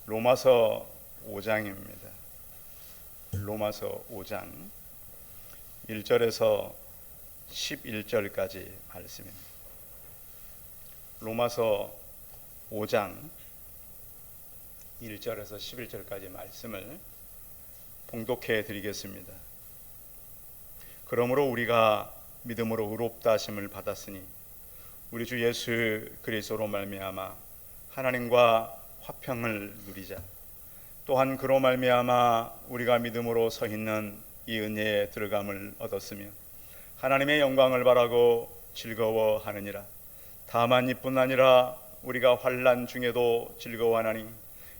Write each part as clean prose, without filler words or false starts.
로마서 5장입니다. 로마서 5장 1절에서 11절까지 말씀입니다. 로마서 5장 1절에서 11절까지 말씀을 봉독해 드리겠습니다. 그러므로 우리가 믿음으로 의롭다 하심을 받았으니 우리 주 예수 그리스도로 말미암아 하나님과 화평을 누리자. 또한 그로 말미암아 우리가 믿음으로 서 있는 이 은혜에 들어감을 얻었으며 하나님의 영광을 바라고 즐거워하느니라. 다만 이뿐 아니라 우리가 환난 중에도 즐거워하나니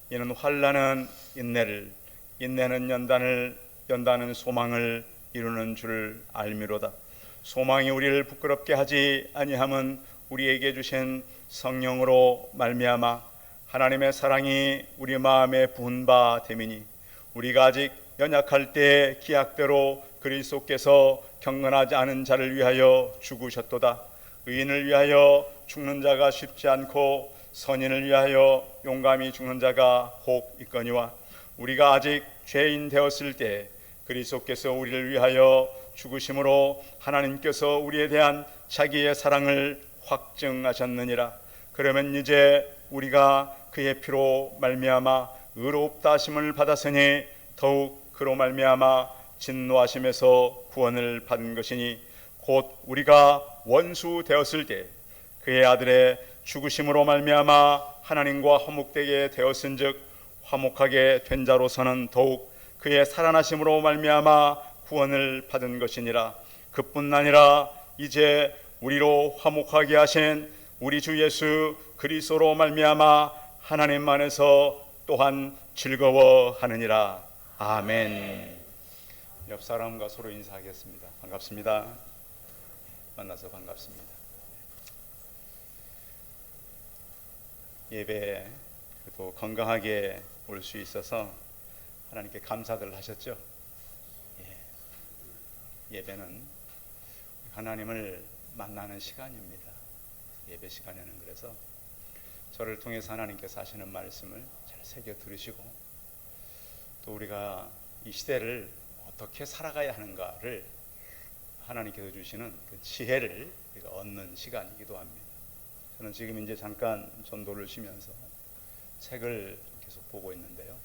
이는 환난은 인내를, 인내는 연단을, 연단은 소망을 이루는 줄 알미로다. 소망이 우리를 부끄럽게 하지 아니함은 우리에게 주신 성령으로 말미암아 하나님의 사랑이 우리 마음에 부은 바 됨이니 우리가 아직 연약할 때 기약대로 그리스도께서 경건하지 않은 자를 위하여 죽으셨도다. 의인을 위하여 죽는 자가 쉽지 않고 선인을 위하여 용감히 죽는 자가 혹 있거니와 우리가 아직 죄인 되었을 때 그리스도께서 우리를 위하여 죽으심으로 하나님께서 우리에 대한 자기의 사랑을 확증하셨느니라. 그러면 이제 우리가 그의 피로 말미암아 의롭다 하심을 받았으니 더욱 그로 말미암아 진노하심에서 구원을 받은 것이니 곧 우리가 원수 되었을 때 그의 아들의 죽으심으로 말미암아 하나님과 화목되게 되었은즉 화목하게 된 자로서는 더욱 그의 살아나심으로 말미암아 구원을 받은 것이니라. 그뿐 아니라 이제 우리로 화목하게 하신 우리 주 예수 그리스도로 말미암아 하나님 안에서 또한 즐거워하느니라. 아멘. 옆 사람과 서로 인사하겠습니다. 반갑습니다. 만나서 반갑습니다. 예배에 그래도 건강하게 올 수 있어서 하나님께 감사들 하셨죠? 예배는 하나님을 만나는 시간입니다. 예배 시간에는 그래서 저를 통해서 하나님께서 하시는 말씀을 잘 새겨 들으시고 또 우리가 이 시대를 어떻게 살아가야 하는가를 하나님께서 주시는 그 지혜를 우리가 얻는 시간이기도 합니다. 저는 지금 이제 잠깐 전도를 쉬면서 책을 계속 보고 있는데요.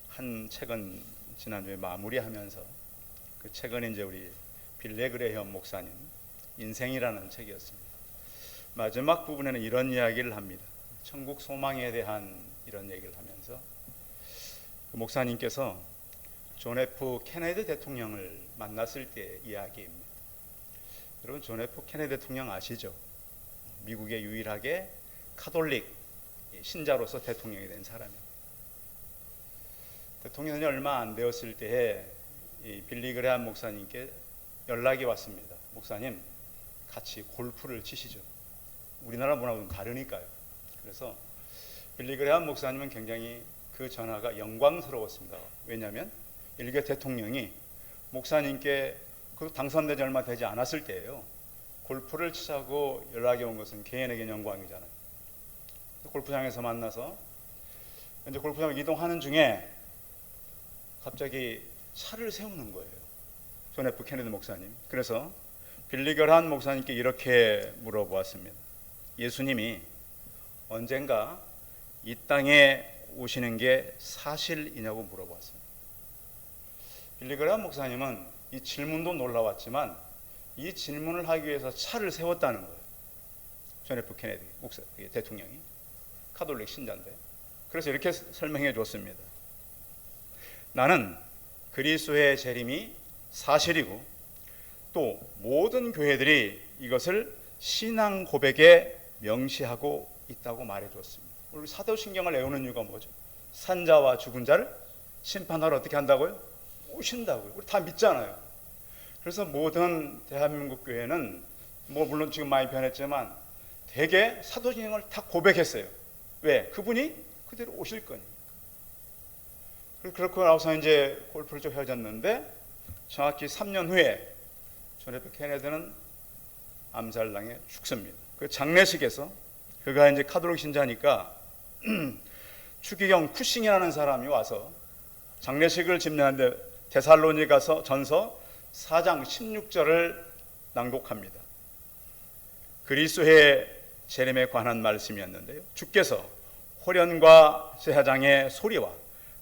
한 책은 지난주에 마무리하면서 그 책은 이제 우리 빌레 그레이엄 목사님 인생이라는 책이었습니다. 마지막 부분에는 이런 이야기를 합니다. 천국 소망에 대한 이런 얘기를 하면서 그 목사님께서 존 F 케네디 대통령을 만났을 때 이야기입니다. 여러분 존 F 케네디 대통령 아시죠? 미국의 유일하게 카톨릭 신자로서 대통령이 된 사람입니다. 대통령이 얼마 안 되었을 때에 이 빌리 그레이엄 목사님께 연락이 왔습니다. 목사님 같이 골프를 치시죠. 우리나라 문화하고는 다르니까요. 그래서 빌리 그레이엄 목사님은 굉장히 그 전화가 영광스러웠습니다. 왜냐하면 일개 대통령이 목사님께 그 당선되지 얼마 되지 않았을 때예요. 골프를 치자고 연락이 온 것은 개인에게 영광이잖아요. 골프장에서 만나서 이제 골프장을 이동하는 중에 갑자기 차를 세우는 거예요. 존 F 케네디 목사님. 그래서 빌리 그레이엄 목사님께 이렇게 물어보았습니다. 예수님이 언젠가 이 땅에 오시는 게 사실이냐고 물어보았습니다. 빌리 그레이엄 목사님은 이 질문도 놀라웠지만 이 질문을 하기 위해서 차를 세웠다는 거예요. 존 F 케네디 목사 대통령이 카톨릭 신자인데. 그래서 이렇게 설명해 줬습니다. 나는 그리스도의 재림이 사실이고 또 모든 교회들이 이것을 신앙 고백에 명시하고 있다고 말해 줬습니다. 우리 사도신경을 외우는 이유가 뭐죠? 산자와 죽은 자를 심판하러 어떻게 한다고요? 오신다고요. 우리 다 믿잖아요. 그래서 모든 대한민국 교회는 뭐 물론 지금 많이 변했지만 대개 사도신경을 다 고백했어요. 왜? 그분이 그대로 오실 거니까. 그렇고 나서 이제 골프를 좀 헤어졌는데 정확히 3년 후에 존 F 케네디는 암살당해 죽습니다. 그 장례식에서 그가 이제 카톨릭 신자니까 추기경 쿠싱이라는 사람이 와서 장례식을 집례하는데 데살로니가서 전서 4장 16절을 낭독합니다. 그리스도의 재림에 관한 말씀이었는데요. 주께서 호련과 제사장의 소리와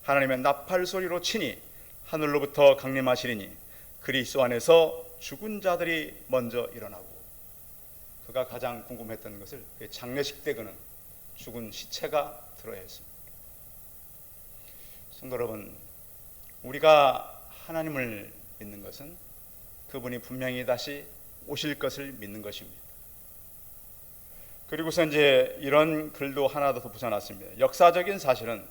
하나님의 나팔 소리로 치니 하늘로부터 강림하시리니 그리스도 안에서 죽은 자들이 먼저 일어나고, 그가 가장 궁금했던 것을 장례식 때 그는 죽은 시체가 들어야 했습니다. 성도 여러분, 우리가 하나님을 믿는 것은 그분이 분명히 다시 오실 것을 믿는 것입니다. 그리고서 이제 이런 글도 하나 더 붙여놨습니다. 역사적인 사실은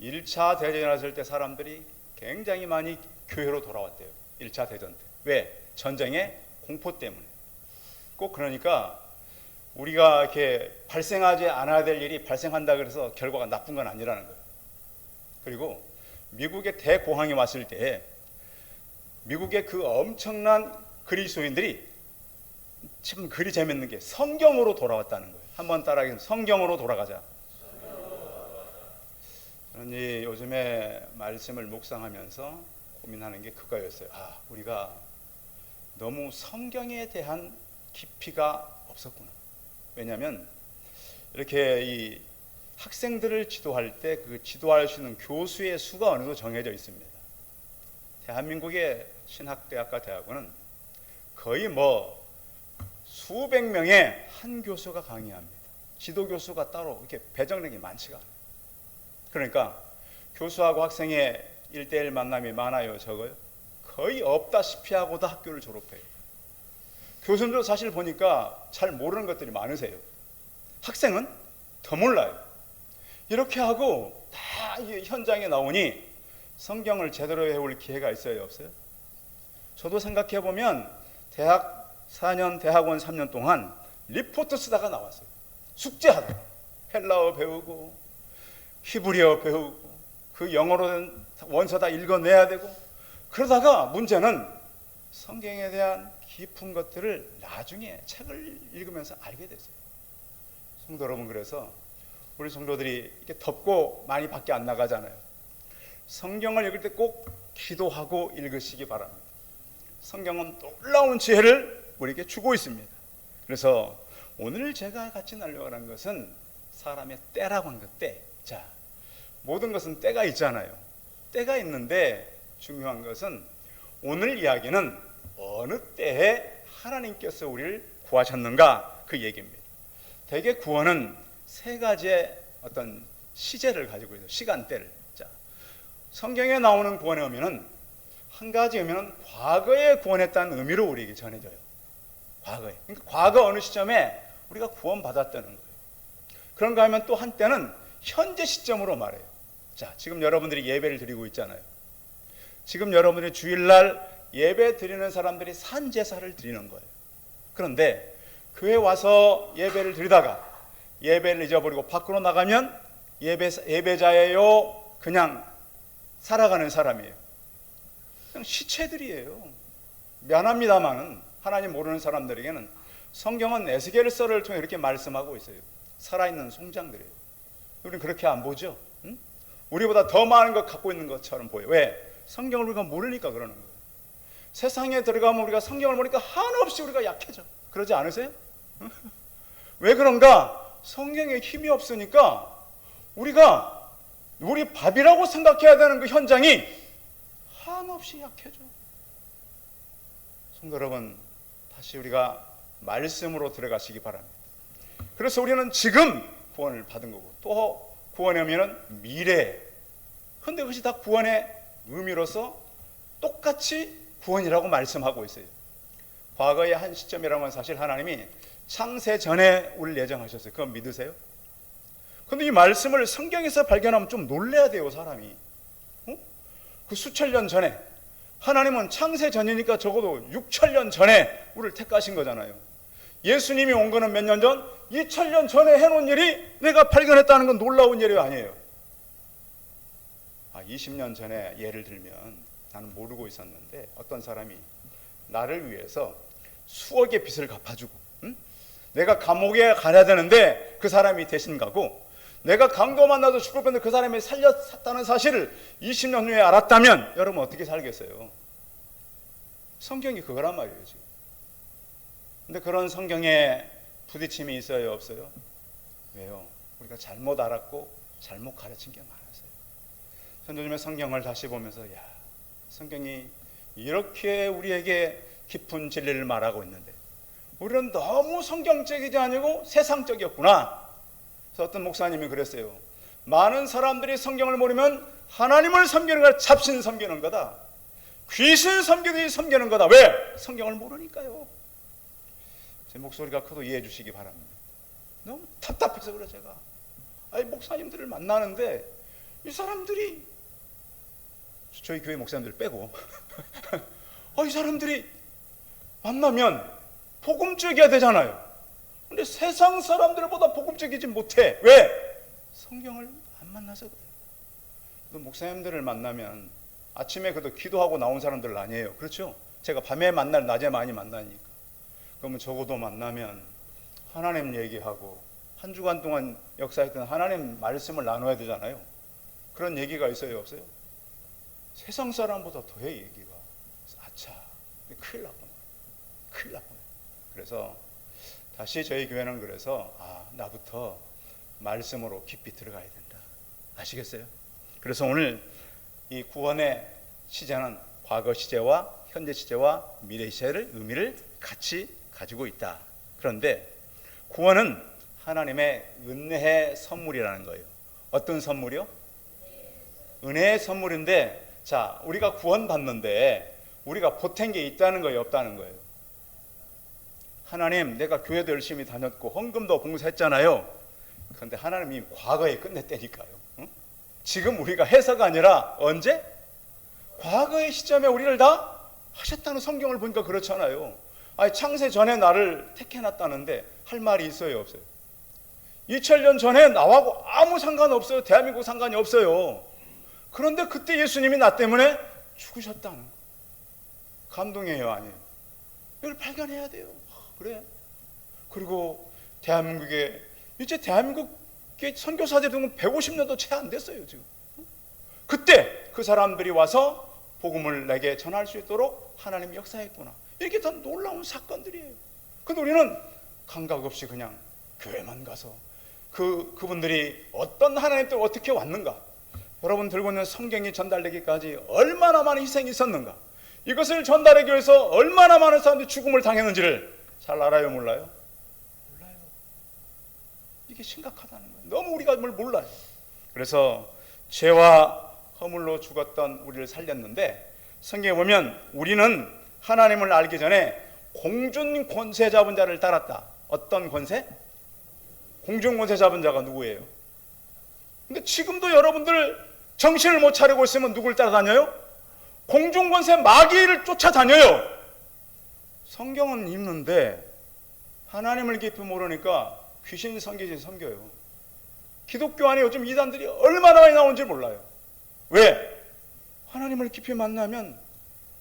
1차 대전이 났을 때 사람들이 굉장히 많이 교회로 돌아왔대요. 1차 대전 때. 왜? 전쟁의 공포 때문에. 꼭 그러니까 우리가 이렇게 발생하지 않아야 될 일이 발생한다 그래서 결과가 나쁜 건 아니라는 거예요. 그리고 미국의 대공황이 왔을 때 미국의 그 엄청난 그리스도인들이, 참 글이 재밌는 게 성경으로 돌아왔다는 거예요. 한번 따라하겠습니다. 성경으로 돌아가자. 저는 요즘에 말씀을 묵상하면서 고민하는 게 그거였어요. 우리가 너무 성경에 대한 깊이가 없었구나. 왜냐하면 이렇게 이 학생들을 지도할 때 그 지도할 수 있는 교수의 수가 어느 정도 정해져 있습니다. 대한민국의 신학대학과 대학원은 거의 수백 명의 한 교수가 강의합니다. 지도 교수가 따로 이렇게 배정력이 많지가 않아요. 그러니까 교수하고 학생의 1대1 만남이 많아요, 적어요? 거의 없다시피 하고도 학교를 졸업해요. 교수님도 사실 보니까 잘 모르는 것들이 많으세요. 학생은 더 몰라요. 이렇게 하고 다 현장에 나오니 성경을 제대로 배울 기회가 있어요, 없어요? 저도 생각해 보면 대학 4년, 대학원 3년 동안 리포트 쓰다가 나왔어요. 숙제하다가 헬라어 배우고 히브리어 배우고 그 영어로 된 원서 다 읽어내야 되고, 그러다가 문제는 성경에 대한 깊은 것들을 나중에 책을 읽으면서 알게 됐어요. 성도 여러분, 그래서 우리 성도들이 이렇게 덥고 많이 밖에 안 나가잖아요. 성경을 읽을 때 꼭 기도하고 읽으시기 바랍니다. 성경은 놀라운 지혜를 우리에게 주고 있습니다. 그래서 오늘 제가 같이 나누려는 것은 사람의 때라고 하는 것, 때. 자, 모든 것은 때가 있잖아요. 때가 있는데 중요한 것은 오늘 이야기는 어느 때에 하나님께서 우리를 구하셨는가, 그 얘기입니다. 대개 구원은 세 가지의 어떤 시제를 가지고 있어요. 시간대를. 자, 성경에 나오는 구원의 의미는 한 가지 의미는 과거에 구원했다는 의미로 우리에게 전해져요. 과거에. 그러니까 과거 어느 시점에 우리가 구원받았다는 거예요. 그런가 하면 또 한때는 현재 시점으로 말해요. 자, 지금 여러분들이 예배를 드리고 있잖아요. 지금 여러분들이 주일날 예배 드리는 사람들이 산제사를 드리는 거예요. 그런데 교회 와서 예배를 드리다가 예배를 잊어버리고 밖으로 나가면 예배자예요? 그냥 살아가는 사람이에요? 그냥 시체들이에요. 미안합니다만은 하나님 모르는 사람들에게는 성경은 에스겔서를 통해 이렇게 말씀하고 있어요. 살아있는 송장들이에요. 우리는 그렇게 안 보죠? 응? 우리보다 더 많은 것 갖고 있는 것처럼 보여요. 왜? 성경을 우리가 모르니까 그러는 거예요. 세상에 들어가면 우리가 성경을 모르니까 한없이 우리가 약해져. 그러지 않으세요? 왜 그런가? 성경에 힘이 없으니까 우리가 우리 밥이라고 생각해야 되는 그 현장이 한없이 약해져. 성도 여러분, 다시 우리가 말씀으로 들어가시기 바랍니다. 그래서 우리는 지금 구원을 받은 거고, 또 구원의 의미는 미래. 그런데 그것이 다 구원의 의미로서 똑같이 구원이라고 말씀하고 있어요. 과거의 한 시점이라면 사실 하나님이 창세 전에 우리를 예정하셨어요. 그건 믿으세요? 그런데 이 말씀을 성경에서 발견하면 좀 놀래야 돼요, 사람이. 그 수천 년 전에, 하나님은 창세 전이니까 적어도 6,000년 전에 우리를 택하신 거잖아요. 예수님이 온 거는 몇 년 전? 2,000년 전에 해놓은 일이 내가 발견했다는 건 놀라운 일이 아니에요. 20년 전에 예를 들면 나는 모르고 있었는데 어떤 사람이 나를 위해서 수억의 빚을 갚아주고, 내가 감옥에 가야 되는데 그 사람이 대신 가고 내가 강도 만나서 죽을 뻔했는데 그 사람이 살렸다는 사실을 20년 후에 알았다면 여러분 어떻게 살겠어요? 성경이 그거란 말이에요 지금. 근데 그런 성경에 부딪힘이 있어요 없어요? 왜요? 우리가 잘못 알았고 잘못 가르친 게 많았어요. 저는 요즘에 성경을 다시 보면서 야, 성경이 이렇게 우리에게 깊은 진리를 말하고 있는데 우리는 너무 성경적이지 아니고 세상적이었구나. 그래서 어떤 목사님이 그랬어요. 많은 사람들이 성경을 모르면 하나님을 섬기는 걸 잡신 섬기는 거다. 귀신 섬기듯이 섬기는 거다. 왜? 성경을 모르니까요. 제 목소리가 커도 이해해 주시기 바랍니다. 너무 답답해서 그래 제가. 아니 목사님들을 만나는데 이 사람들이 저희 교회 목사님들 빼고 이 사람들이 만나면 복음적이어야 되잖아요. 근데 세상 사람들보다 복음적이지 못해. 왜? 성경을 안 만나서 그래요. 목사님들을 만나면 아침에 그래도 기도하고 나온 사람들 아니에요. 그렇죠? 제가 밤에 만날 낮에 많이 만나니까. 그러면 적어도 만나면 하나님 얘기하고 한 주간 동안 역사했던 하나님 말씀을 나눠야 되잖아요. 그런 얘기가 있어요 없어요? 세상 사람보다 더해 얘기가. 아차 큰일 났구나. 큰일 났구나. 그래서 다시 저희 교회는 그래서 나부터 말씀으로 깊이 들어가야 된다. 아시겠어요? 그래서 오늘 이 구원의 시제는 과거 시제와 현재 시제와 미래 시제를 의미를 같이 가지고 있다. 그런데 구원은 하나님의 은혜의 선물이라는 거예요. 어떤 선물이요? 은혜의 선물인데 자, 우리가 구원받는데 우리가 보탠 게 있다는 거예요, 없다는 거예요? 하나님, 내가 교회도 열심히 다녔고 헌금도 봉사했잖아요. 그런데 하나님이 과거에 끝냈다니까요. 응? 지금 우리가 해서가 아니라 언제? 과거의 시점에 우리를 다 하셨다는 성경을 보니까 그렇잖아요. 아니, 창세 전에 나를 택해놨다는데 할 말이 있어요, 없어요? 2000년 전에 나하고 아무 상관없어요. 대한민국 상관이 없어요. 그런데 그때 예수님이 나 때문에 죽으셨다는 거. 감동이에요, 아니에요? 이걸 발견해야 돼요. 그래. 그리고 대한민국에 이제 대한민국의 선교사들이 150년도 채 안 됐어요 지금. 그때 그 사람들이 와서 복음을 내게 전할 수 있도록 하나님이 역사했구나. 이게 다 놀라운 사건들이에요. 근데 우리는 감각 없이 그냥 교회만 가서 그분들이 어떤 하나님 때 어떻게 왔는가, 여러분 들고 있는 성경이 전달되기까지 얼마나 많은 희생이 있었는가, 이것을 전달하기 위해서 얼마나 많은 사람들이 죽음을 당했는지를 잘 알아요, 몰라요? 몰라요. 이게 심각하다는 거예요. 너무 우리가 뭘 몰라요. 그래서 죄와 허물로 죽었던 우리를 살렸는데 성경에 보면 우리는 하나님을 알기 전에 공중 권세 잡은 자를 따랐다. 어떤 권세? 공중 권세 잡은 자가 누구예요? 근데 지금도 여러분들 정신을 못 차리고 있으면 누굴 따라다녀요? 공중 권세 마귀를 쫓아다녀요. 성경은 읽는데 하나님을 깊이 모르니까 귀신 섬기지 섬겨요. 기독교 안에 요즘 이단들이 얼마나 많이 나오는지 몰라요. 왜? 하나님을 깊이 만나면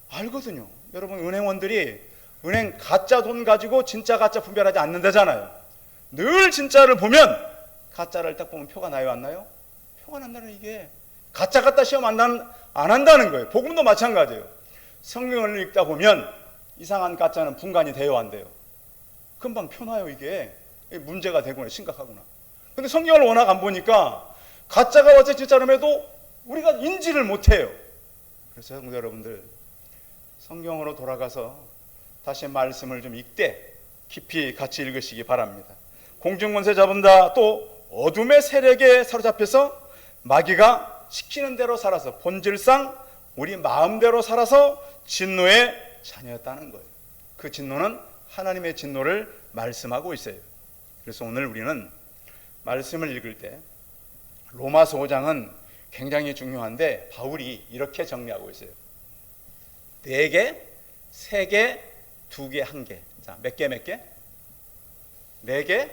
알거든요. 여러분, 은행원들이 은행 가짜 돈 가지고 진짜 가짜 분별하지 않는다잖아요. 늘 진짜를 보면 가짜를 딱 보면 표가 나요, 안 나요? 표가 난다는, 이게 가짜 같다 시험 안 한다는 거예요. 복음도 마찬가지예요. 성경을 읽다 보면 이상한 가짜는 분간이 돼요, 안 돼요? 금방 표나요. 이게 문제가 되구나, 심각하구나. 근데 성경을 워낙 안 보니까 가짜가 어째 진짜라도 우리가 인지를 못해요. 그래서 성도 여러분들, 성경으로 돌아가서 다시 말씀을 좀 읽되 깊이 같이 읽으시기 바랍니다. 공중권세 잡은다. 또 어둠의 세력에 사로잡혀서 마귀가 시키는 대로 살아서 본질상 우리 마음대로 살아서 진노의 자녀였다는 거예요. 그 진노는 하나님의 진노를 말씀하고 있어요. 그래서 오늘 우리는 말씀을 읽을 때 로마서 5장은 굉장히 중요한데 바울이 이렇게 정리하고 있어요. 4개, 3개, 2개, 1개. 자, 몇 개, 몇 개? 4개,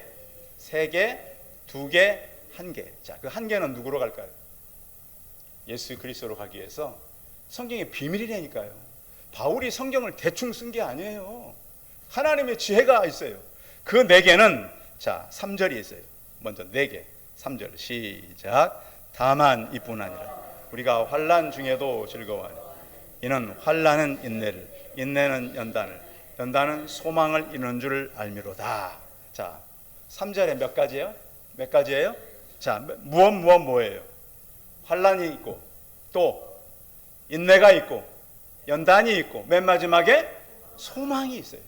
3개, 2개, 1개. 자, 그 1개는 누구로 갈까요? 예수 그리스도로 가기 위해서 성경의 비밀이라니까요. 바울이 성경을 대충 쓴 게 아니에요. 하나님의 지혜가 있어요. 그 4개는 자, 3절이 있어요. 먼저 4개. 3절 시작. 다만 이뿐 아니라 우리가 환난 중에도 즐거워하니 이는 환난은 인내를, 인내는 연단을, 연단은 소망을 이루는 줄 알미로다. 자, 3절에 몇 가지예요? 몇 가지예요? 자, 뭐예요? 환난이 있고 또 인내가 있고 연단이 있고 맨 마지막에 소망이 있어요.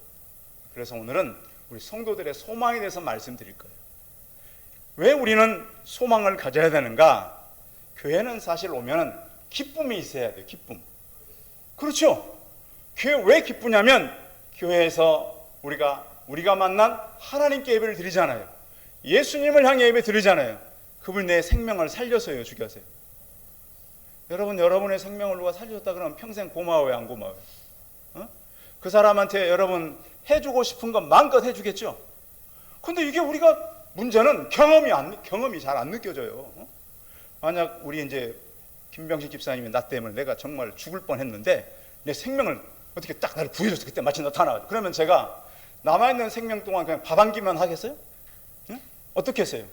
그래서 오늘은 우리 성도들의 소망에 대해서 말씀드릴 거예요. 왜 우리는 소망을 가져야 되는가? 교회는 사실 오면은 기쁨이 있어야 돼요. 기쁨. 그렇죠? 교회 왜 기쁘냐면 교회에서 우리가 만난 하나님께 예배를 드리잖아요. 예수님을 향해 예배 드리잖아요. 그분이 내 생명을 살려서요, 죽여서요. 여러분의 생명을 누가 살려줬다 그러면 평생 고마워요, 안 고마워요? 그 사람한테 여러분 해주고 싶은 건 마음껏 해주겠죠? 근데 이게 우리가 문제는 경험이 잘 안 느껴져요. 만약 우리 이제 김병식 집사님이 나 때문에 내가 정말 죽을 뻔했는데 내 생명을 어떻게 딱 나를 구해줬어. 그때 마침 나타나가지고. 그러면 제가 남아있는 생명 동안 그냥 밥 한 끼만 하겠어요? 응? 어떻게 했어요?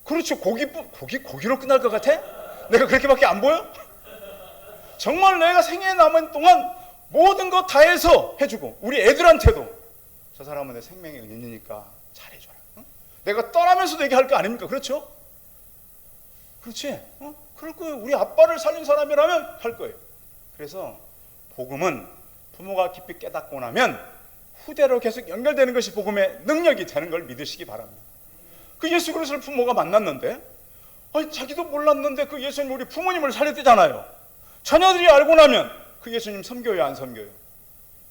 그렇죠. 고기로 끝날 것 같아? 내가 그렇게밖에 안 보여? 정말 내가 생애에 남은 동안 모든 거 다 해서 해주고 우리 애들한테도 저 사람은 내 생명의 은인이니까 잘해줘라. 응? 내가 떠나면서도 얘기할 거 아닙니까? 그렇죠? 그렇지? 그럴 거예요. 우리 아빠를 살린 사람이라면 할 거예요. 그래서 복음은 부모가 깊이 깨닫고 나면 후대로 계속 연결되는 것이 복음의 능력이 되는 걸 믿으시기 바랍니다. 그 예수 그리스도를 부모가 만났는데 자기도 몰랐는데 그 예수님 우리 부모님을 살렸대잖아요. 자녀들이 알고 나면 그 예수님 섬겨요, 안 섬겨요?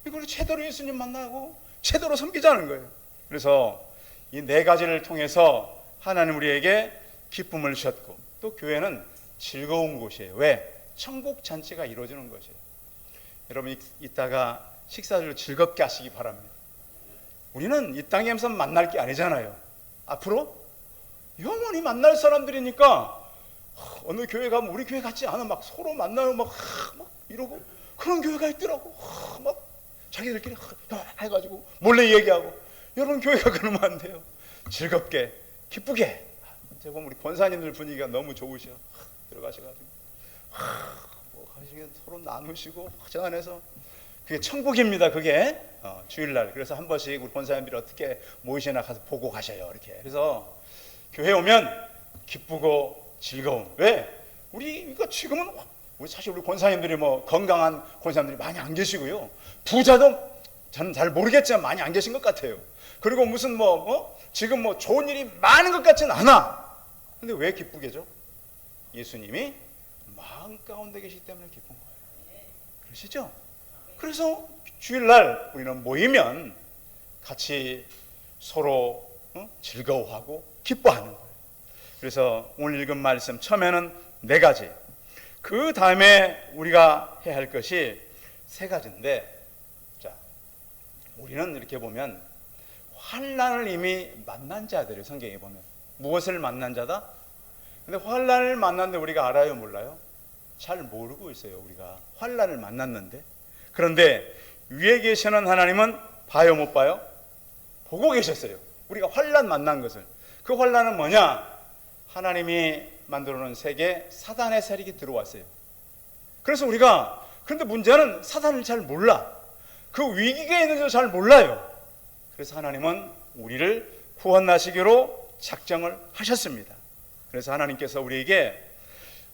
이걸 제대로 예수님 만나고 제대로 섬기자는 거예요. 그래서 이 네 가지를 통해서 하나님 우리에게 기쁨을 주셨고 또 교회는 즐거운 곳이에요. 왜? 천국 잔치가 이루어지는 것이에요. 여러분 이따가 식사를 즐겁게 하시기 바랍니다. 우리는 이 땅에서 만날 게 아니잖아요. 앞으로 영원히 만날 사람들이니까 어느 교회 가면 우리 교회 같지 않아. 막 서로 만나요. 막 이러고 그런 교회가 있더라고. 막 자기들끼리 해가지고 몰래 얘기하고. 여러분 교회가 그러면 안 돼요. 즐겁게 기쁘게. 제가 보면 우리 권사님들 분위기가 너무 좋으셔. 들어가셔가지고 서로 나누시고 저 안에서 그게 천국입니다. 그게 주일날. 그래서 한 번씩 우리 권사님들이 어떻게 모이시나 가서 보고 가셔요. 이렇게. 그래서 교회 오면 기쁘고 즐거움. 왜? 우리가 지금은 사실 우리 권사님들이 건강한 권사님들이 많이 안 계시고요. 부자도 저는 잘 모르겠지만 많이 안 계신 것 같아요. 그리고 무슨 지금 좋은 일이 많은 것 같지는 않아. 근데 왜 기쁘게죠? 예수님이 마음 가운데 계시기 때문에 기쁜 거예요. 그러시죠? 그래서 주일날 우리는 모이면 같이 서로 즐거워하고 기뻐하는 거예요. 그래서 오늘 읽은 말씀 처음에는 네 가지, 그 다음에 우리가 해야 할 것이 세 가지인데, 자, 우리는 이렇게 보면 환난을 이미 만난 자들을 성경에 보면 무엇을 만난 자다? 근데 환난을 만났는데 우리가 알아요, 몰라요? 잘 모르고 있어요. 우리가 환난을 만났는데. 그런데 위에 계시는 하나님은 봐요, 못 봐요? 보고 계셨어요. 우리가 환난 만난 것을. 그 환난은 뭐냐? 하나님이 만들어 놓은 세계에 사단의 세력이 들어왔어요. 그래서 우리가, 그런데 문제는 사단을 잘 몰라. 그 위기가 있는지도 잘 몰라요. 그래서 하나님은 우리를 구원하시기로 작정을 하셨습니다. 그래서 하나님께서 우리에게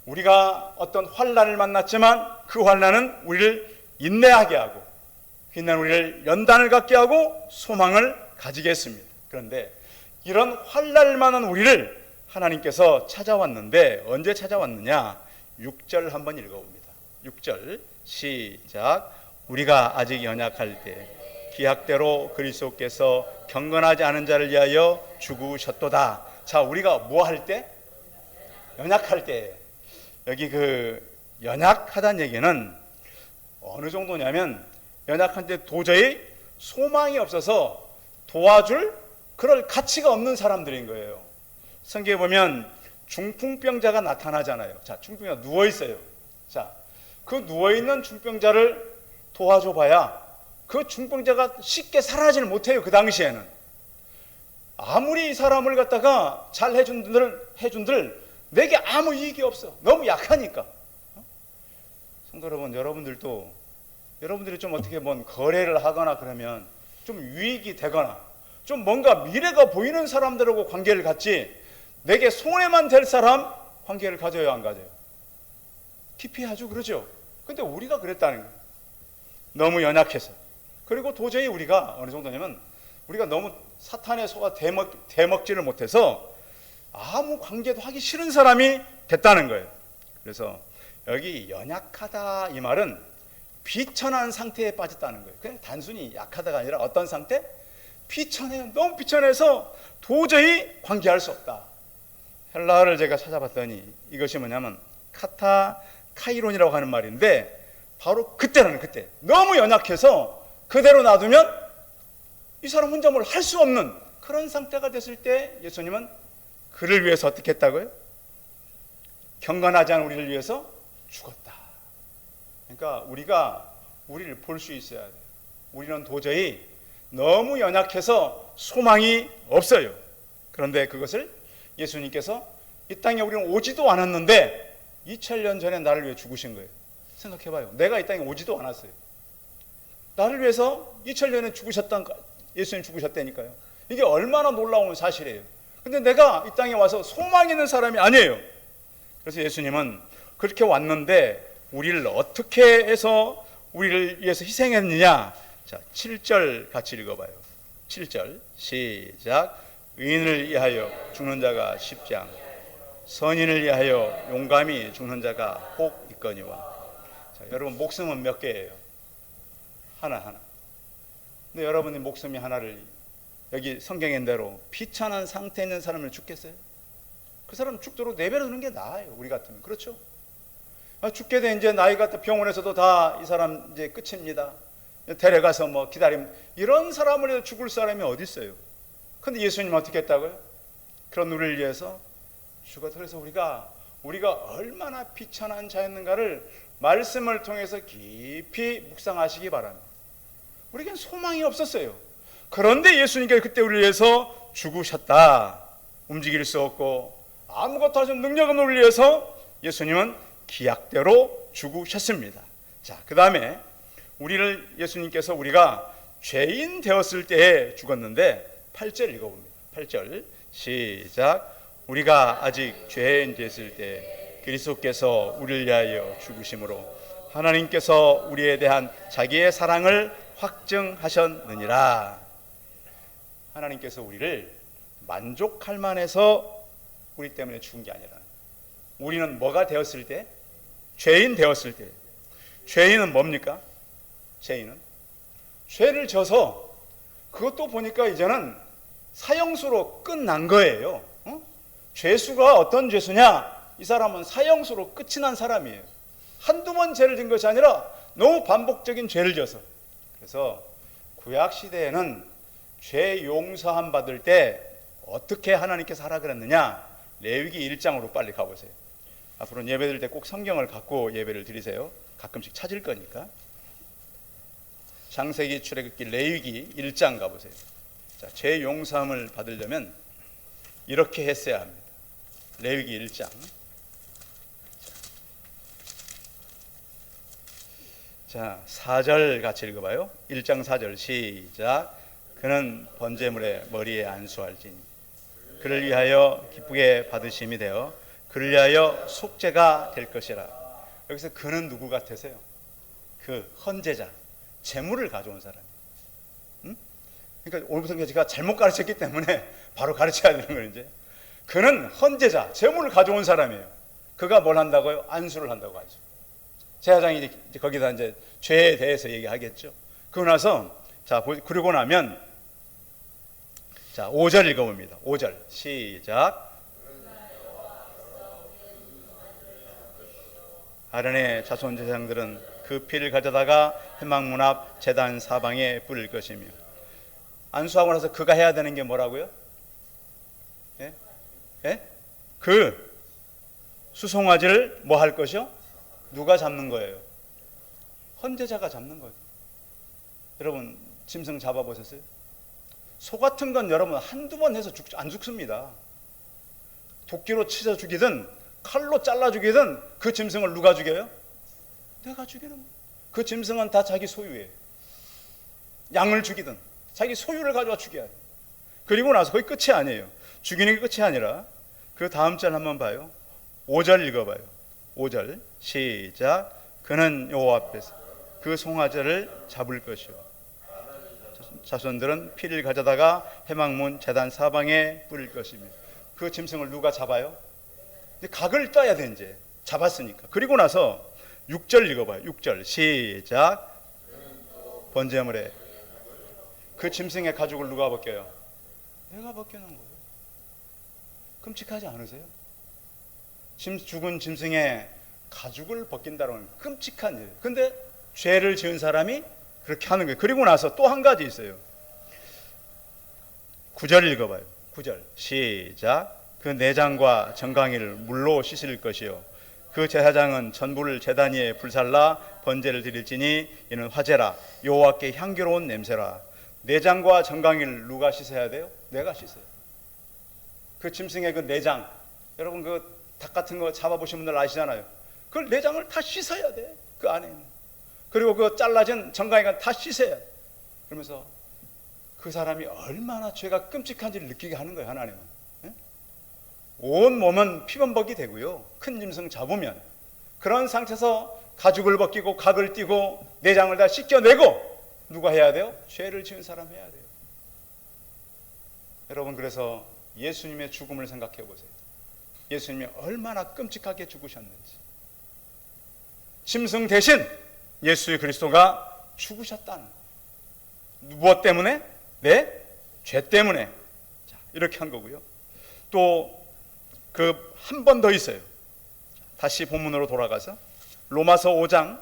우리가 어떤 환난을 만났지만 그 환난은 우리를 인내하게 하고 빛난 우리를 연단을 갖게 하고 소망을 가지게 했습니다. 그런데 이런 환난을 만난 우리를 하나님께서 찾아왔는데 언제 찾아왔느냐? 6절 한번 읽어봅니다. 6절 시작. 우리가 아직 연약할 때 기약대로 그리스도께서 경건하지 않은 자를 위하여 죽으셨도다. 자, 우리가 뭐 할 때? 연약할 때. 여기 그 연약하다는 얘기는 어느 정도냐면 연약한 때 도저히 소망이 없어서 도와줄 그럴 가치가 없는 사람들인 거예요. 성경에 보면 중풍병자가 나타나잖아요. 자, 중풍병자가 누워있어요. 자, 그 누워있는 중풍병자를 도와줘봐야 그 중풍병자가 쉽게 사라지를 못해요. 그 당시에는. 아무리 이 사람을 갖다가 잘 해준들 내게 아무 이익이 없어. 너무 약하니까. 성도 여러분, 여러분들이 좀 어떻게 뭔 거래를 하거나 그러면 좀 유익이 되거나 좀 뭔가 미래가 보이는 사람들하고 관계를 갖지, 내게 손해만 될 사람 관계를 가져요, 안 가져요? 깊이 아주 그러죠. 근데 우리가 그랬다는 거예요. 너무 연약해서. 그리고 도저히 우리가 어느 정도냐면 우리가 너무 사탄의 소가 대먹지를 못해서 아무 관계도 하기 싫은 사람이 됐다는 거예요. 그래서 여기 연약하다 이 말은 비천한 상태에 빠졌다는 거예요. 그냥 단순히 약하다가 아니라 어떤 상태? 비천해요. 너무 비천해서 도저히 관계할 수 없다. 헬라어를 제가 찾아봤더니 이것이 뭐냐면 카타카이론이라고 하는 말인데, 바로 그때 너무 연약해서 그대로 놔두면 이 사람 혼자 뭘 할 수 없는 그런 상태가 됐을 때 예수님은 그를 위해서 어떻게 했다고요? 경건하지 않은 우리를 위해서 죽었다. 그러니까 우리를 볼 수 있어야 돼요. 우리는 도저히 너무 연약해서 소망이 없어요. 그런데 그것을 예수님께서 이 땅에 우리는 오지도 않았는데 2000년 전에 나를 위해 죽으신 거예요. 생각해봐요. 내가 이 땅에 오지도 않았어요. 나를 위해서 2000년에 예수님 죽으셨다니까요. 이게 얼마나 놀라운 사실이에요. 근데 내가 이 땅에 와서 소망 있는 사람이 아니에요. 그래서 예수님은 그렇게 왔는데 우리를 어떻게 해서 우리를 위해서 희생했느냐. 자, 7절 같이 읽어봐요. 7절 시작. 의인을 위하여 죽는 자가 쉽지 않고 선인을 위하여 용감히 죽는 자가 혹 있거니와. 자, 여러분 목숨은 몇 개예요? 하나. 근데 여러분의 목숨이 하나를 여기 성경의 대로 비천한 상태에 있는 사람을 죽겠어요? 그 사람 죽도록 내버려 두는 게 나아요. 우리 같으면. 그렇죠? 죽게 돼 이제 나이가 병원에서도 다 이 사람 이제 끝입니다. 데려가서 뭐 기다림, 이런 사람을 위해서 죽을 사람이 어디 있어요? 근데 예수님은 어떻게 했다고요? 그런 우리를 위해서 죽었다. 그래서 우리가 얼마나 비천한 자였는가를 말씀을 통해서 깊이 묵상하시기 바랍니다. 우리에겐 소망이 없었어요. 그런데 예수님께서 그때 우리를 위해서 죽으셨다. 움직일 수 없고 아무것도 하지 능력 없는 우리를 위해서 예수님은 기약대로 죽으셨습니다. 자, 그 다음에 예수님께서 우리가 죄인 되었을 때에 죽었는데 8절 읽어봅니다. 8절 시작. 우리가 아직 죄인 되었을 때 그리스도께서 우리를 위하여 죽으심으로 하나님께서 우리에 대한 자기의 사랑을 확증하셨느니라. 하나님께서 우리를 만족할 만해서 우리 때문에 죽은 게 아니라, 우리는 뭐가 되었을 때? 죄인 되었을 때. 죄인은 뭡니까? 죄인은 죄를 져서 그것도 보니까 이제는 사형수로 끝난 거예요. 죄수가 어떤 죄수냐? 이 사람은 사형수로 끝이 난 사람이에요. 한두 번 죄를 진 것이 아니라 너무 반복적인 죄를 져서. 그래서 구약 시대에는 죄 용서함 받을 때 어떻게 하나님께서 하라 그랬느냐? 레위기 1장으로 빨리 가보세요. 앞으로는 예배 드릴 때 꼭 성경을 갖고 예배를 드리세요. 가끔씩 찾을 거니까. 창세기, 출애굽기, 레위기 1장 가보세요. 자, 죄 용서함을 받으려면 이렇게 했어야 합니다. 레위기 1장. 자, 4절 같이 읽어봐요. 1장 4절 시작. 그는 번제물의 머리에 안수할지니 그를 위하여 기쁘게 받으심이 되어 그를 위하여 속죄가 될 것이라. 여기서 그는 누구 같으세요? 그 헌제자, 제물을 가져온 사람. 그러니까 오늘부터 제가 잘못 가르쳤기 때문에 바로 가르쳐야 되는 거예요. 이제 그는 헌제자, 제물을 가져온 사람이에요. 그가 뭘 한다고요? 안수를 한다고 하죠. 제사장이 이제 거기다 이제 죄에 대해서 얘기하겠죠. 그러고 나서 자, 그러고 나면 자, 5절 읽어봅니다. 5절 시작. 아론의 자손 제사장들은 그 피를 가져다가 회막문 앞 제단 사방에 뿌릴 것이며. 안수하고 나서 그가 해야 되는 게 뭐라고요? 예? 예? 그 수송아지를 뭐 할 것이요? 누가 잡는 거예요? 헌제자가 잡는 거예요. 여러분 짐승 잡아보셨어요? 소 같은 건 여러분 한두 번 해서 안 죽습니다. 도끼로 치져 죽이든 칼로 잘라 죽이든 그 짐승을 누가 죽여요? 내가 죽이는 거예요. 그 짐승은 다 자기 소유예요. 양을 죽이든 자기 소유를 가져와 죽여야 돼요. 그리고 나서 거의 끝이 아니에요. 죽이는 게 끝이 아니라 그 다음 절 한번 봐요. 5절 읽어봐요. 5절 시작. 그는 여호와 앞에서 그 송아지를 잡을 것이요 자손들은 피를 가져다가 해망문 제단 사방에 뿌릴 것이며. 그 짐승을 누가 잡아요? 각을 떠야 돼. 이제 잡았으니까. 그리고 나서 6절 읽어봐요. 6절 시작. 번제물에 그 짐승의 가죽을 누가 벗겨요? 내가 벗겨놓은 거예요. 끔찍하지 않으세요? 죽은 짐승의 가죽을 벗긴다는 끔찍한 일. 근데 죄를 지은 사람이 그렇게 하는 거예요. 그리고 나서 또 한 가지 있어요. 9절 읽어봐요. 9절 시작. 그 내장과 정강이를 물로 씻을 것이요 그 제사장은 전부를 제단 위에 불살라 번제를 드릴지니 이는 화제라 여호와께 향기로운 냄새라. 내장과 정강이를 누가 씻어야 돼요? 내가 씻어요. 그 짐승의 그 내장, 여러분 그 닭 같은 거 잡아보신 분들 아시잖아요. 그 내장을 다 씻어야 돼. 그 안에 있는. 그리고 그 잘라진 정강이가 다 씻어야 돼. 그러면서 그 사람이 얼마나 죄가 끔찍한지를 느끼게 하는 거예요. 하나님은. 온 몸은 피범벅이 되고요. 큰 짐승 잡으면 그런 상태에서 가죽을 벗기고 각을 띄고 내장을 다 씻겨내고 누가 해야 돼요? 죄를 지은 사람 해야 돼요. 여러분 그래서 예수님의 죽음을 생각해 보세요. 예수님이 얼마나 끔찍하게 죽으셨는지. 짐승 대신 예수 그리스도가 죽으셨다는 거예요. 무엇 때문에? 내 죄 때문에. 자, 이렇게 한 거고요. 또 그 한 번 더 있어요. 다시 본문으로 돌아가서 로마서 5장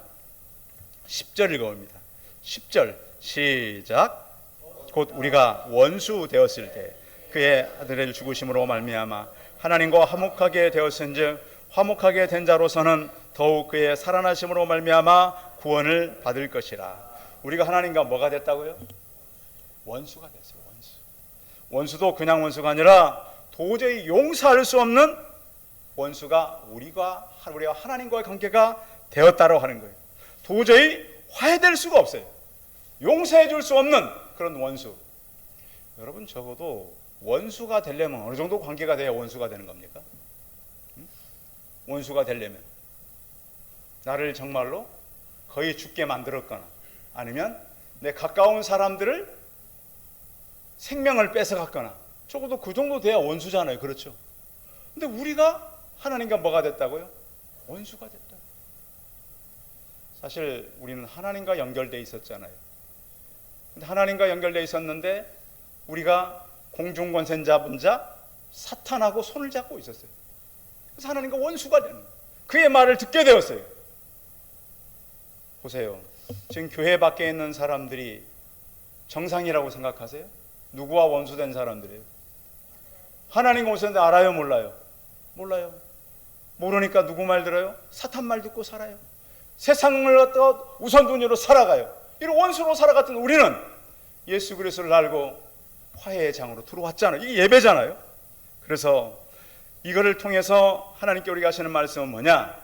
10절 읽어봅니다. 10절 시작. 곧 우리가 원수 되었을 때 그의 아들을 죽으심으로 말미암아 하나님과 화목하게 되었은즉 화목하게 된 자로서는 더욱 그의 살아나심으로 말미암아 구원을 받을 것이라. 우리가 하나님과 뭐가 됐다고요? 원수가 됐어요. 원수도 그냥 원수가 아니라 도저히 용서할 수 없는 원수가 우리가 하나님과의 관계가 되었다고 하는 거예요. 도저히 화해될 수가 없어요. 용서해 줄 수 없는 그런 원수. 여러분 적어도 원수가 되려면 어느 정도 관계가 돼야 원수가 되는 겁니까? 원수가 되려면 나를 정말로 거의 죽게 만들었거나 아니면 내 가까운 사람들을 생명을 뺏어갔거나 적어도 그 정도 돼야 원수잖아요. 그렇죠? 근데 우리가 하나님과 뭐가 됐다고요? 원수가 됐다. 사실 우리는 하나님과 연결되어 있었잖아요. 근데 하나님과 연결되어 있었는데 우리가 공중권세자 사탄하고 손을 잡고 있었어요. 그래서 하나님과 원수가 되는 거예요. 그의 말을 듣게 되었어요. 보세요. 지금 교회 밖에 있는 사람들이 정상이라고 생각하세요? 누구와 원수된 사람들이에요? 하나님과 원수인데 알아요? 몰라요? 몰라요. 모르니까 누구 말 들어요? 사탄 말 듣고 살아요. 세상을 갖다가 우선순위로 살아가요. 이런 원수로 살아갔던 우리는 예수 그리스도를 알고 화해의 장으로 들어왔잖아요. 이게 예배잖아요. 그래서 이거를 통해서 하나님께 우리가 하시는 말씀은 뭐냐?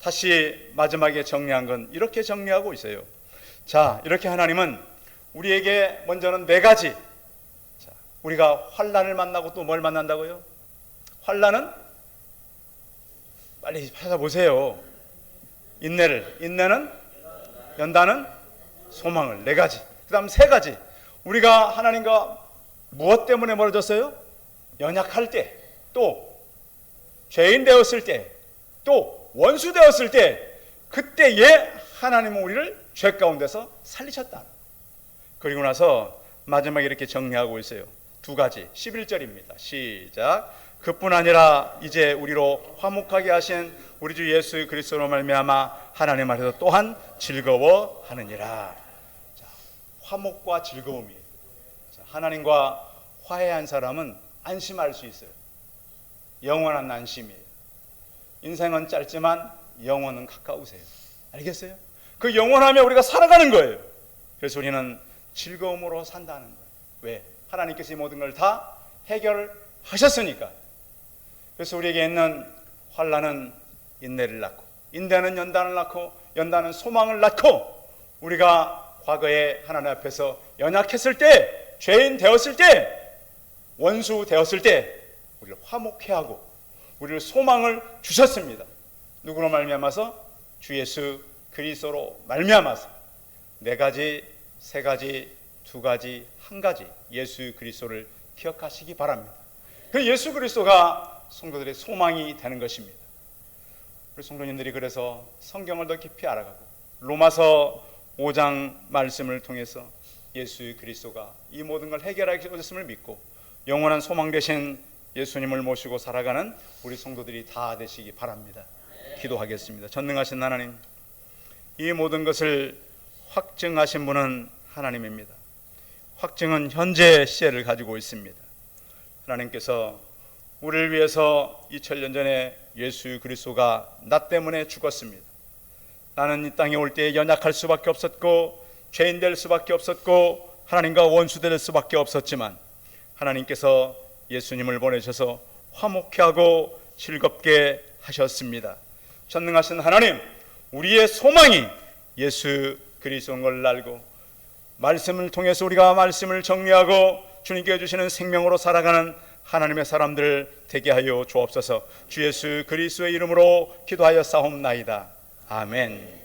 다시 마지막에 정리한 건 이렇게 정리하고 있어요. 자, 이렇게 하나님은 우리에게 먼저는 4가지. 자, 우리가 환난을 만나고 또 뭘 만난다고요? 환난은 빨리 찾아보세요. 인내는 연단은 소망을. 4가지. 그 다음 3가지. 우리가 하나님과 무엇 때문에 멀어졌어요? 연약할 때, 또 죄인 되었을 때, 또 원수 되었을 때, 그때에 하나님은 우리를 죄 가운데서 살리셨다. 그리고 나서 마지막에 이렇게 정리하고 있어요. 2가지. 11절입니다. 시작. 그뿐 아니라 이제 우리로 화목하게 하신 우리 주 예수 그리스도로 말미암아 하나님 앞에서 또한 즐거워하느니라. 자, 화목과 즐거움이에요. 자, 하나님과 화해한 사람은 안심할 수 있어요. 영원한 안심이에요. 인생은 짧지만 영원은 가까우세요. 알겠어요? 그 영원하며 우리가 살아가는 거예요. 그래서 우리는 즐거움으로 산다는 거예요. 왜? 하나님께서 이 모든 걸 다 해결하셨으니까. 그래서 우리에게 있는 환난은 인내를 낳고, 인내는 연단을 낳고, 연단은 소망을 낳고, 우리가 과거에 하나님 앞에서 연약했을 때, 죄인 되었을 때, 원수 되었을 때 우리를 화목해 하고 우리를 소망을 주셨습니다. 누구로 말미암아서? 주 예수 그리스도로 말미암아서. 4가지, 3가지, 2가지, 1가지 예수 그리스도를 기억하시기 바랍니다. 그 예수 그리스도가 성도들의 소망이 되는 것입니다. 우리 성도님들이 그래서 성경을 더 깊이 알아가고 로마서 5장 말씀을 통해서 예수 그리스도가 이 모든 걸 해결하기 오셨음을 믿고 영원한 소망 되신 예수님을 모시고 살아가는 우리 성도들이 다 되시기 바랍니다. 기도하겠습니다. 전능하신 하나님, 이 모든 것을 확증하신 분은 하나님입니다. 확증은 현재 시제를 가지고 있습니다. 하나님께서 우리를 위해서 2000년 전에 예수 그리스도가 나 때문에 죽었습니다. 나는 이 땅에 올 때 연약할 수밖에 없었고 죄인 될 수밖에 없었고 하나님과 원수 될 수밖에 없었지만 하나님께서 예수님을 보내셔서 화목케 하고 즐겁게 하셨습니다. 전능하신 하나님, 우리의 소망이 예수 그리스도인 걸 알고 말씀을 통해서 우리가 말씀을 정리하고 주님께 주시는 생명으로 살아가는 하나님의 사람들 되게 하여 주옵소서. 주 예수 그리스도의 이름으로 기도하여 싸움나이다. 아멘.